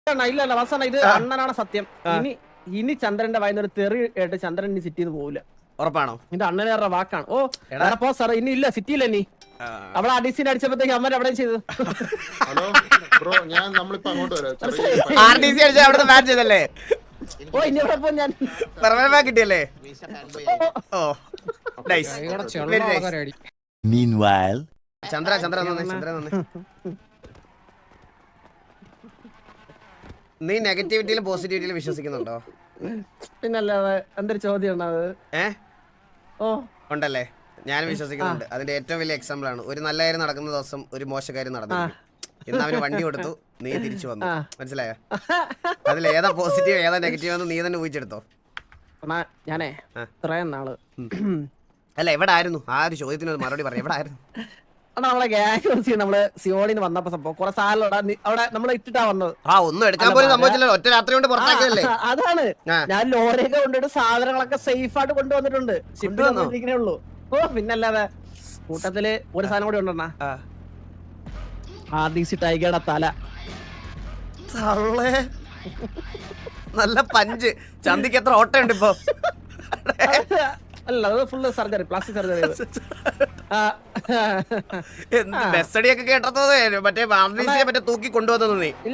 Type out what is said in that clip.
ഇല്ല വാസന, ഇത് അണ്ണനാണ് സത്യം. ഇനി ചന്ദ്രന്റെ വായന ഒരു തെറി ആയിട്ട് ചന്ദ്രൻ ഇനി സിറ്റിന്ന് പോവില്ല. ഉറപ്പാണോ? ഇത് അണ്ണനേറെ വാക്കാണ്. ഓ പോ സാർ, ഇനി ഇല്ല സിറ്റിയില്ല. ഇനി അവളെ അഡിസിനെ അടിച്ചപ്പോഴത്തേക്ക് അമ്മ അവിടെ ചെയ്തു. ഹലോ ബ്രോ, ഞാൻ നമ്മളിപ്പോ അങ്ങോട്ട് വരാം. ഓ ഇനി എവിടെ പോ ഞാൻ കിട്ടിയല്ലേ? ചന്ദ്ര നീ നെഗറ്റിവിറ്റിയിലും പോസിറ്റിവിറ്റിയിലും വിശ്വസിക്കുന്നുണ്ടോ? പിന്നല്ലാതെ എന്തൊരു ചോദ്യം ഓ ഉണ്ടല്ലേ? ഞാൻ വിശ്വസിക്കുന്നുണ്ട്. അതിന്റെ ഏറ്റവും വലിയ എക്സാമ്പിൾ ആണ് ഒരു നല്ല കാര്യം നടക്കുന്ന ദിവസം ഒരു മോശ കാര്യം നടന്നു. ഇന്ന് അവന് വണ്ടി കൊടുത്തു, നീ തിരിച്ചു വന്നു. മനസ്സിലായോ? അതിൽ ഏതാ പോസിറ്റീവ് ഏതാ നെഗറ്റീവ് എന്ന് നീ തന്നെ ഊഹിച്ചെടുത്തോ. ഞാനേ ഇത്രയും നാള് അല്ല എവിടെ ആയിരുന്നു? ആ ഒരു ചോദ്യത്തിന് മറുപടി പറഞ്ഞു. എവിടെ ആയിരുന്നു? നമ്മളെ ഗ്യാങ് നമ്മള് സിയോണിന്ന് വന്നപ്പോ സംഭവം കുറെ സാധനം അവിടെ നമ്മളെ ഇട്ടിട്ടാ വന്നത്. ഒന്നും എടുക്കാൻ പോലും സംഭവിച്ചില്ലല്ലോ. ഒറ്റ രാത്രി കൊണ്ട് പുറത്താക്കിയതല്ലേ? അതാണ് ഞാൻ ലോറിയൊക്കെ കൊണ്ടിട്ട് സാധനങ്ങളൊക്കെ സേഫ് ആയിട്ട് കൊണ്ടുവന്നിട്ടുണ്ട്. ഷിപ്പിൽ ഉള്ളൂ. ഓ പിന്നല്ലാതെ കൂട്ടത്തില് ഒരു സാധനം കൂടി ഉണ്ടെണ്ണ. RDC ടൈഗറുടെ തല. നല്ല പഞ്ച്. ചന്തിക്ക് എത്ര ഓട്ടമുണ്ട് ഇപ്പൊ? അല്ല, അത് ഫുള്ള് സർജറി, പ്ലാസ്റ്റിക് സർജറി. ബെസ്സടിയൊക്കെ കേട്ടതോ മറ്റേ തൂക്കി കൊണ്ടുവന്നു നീ?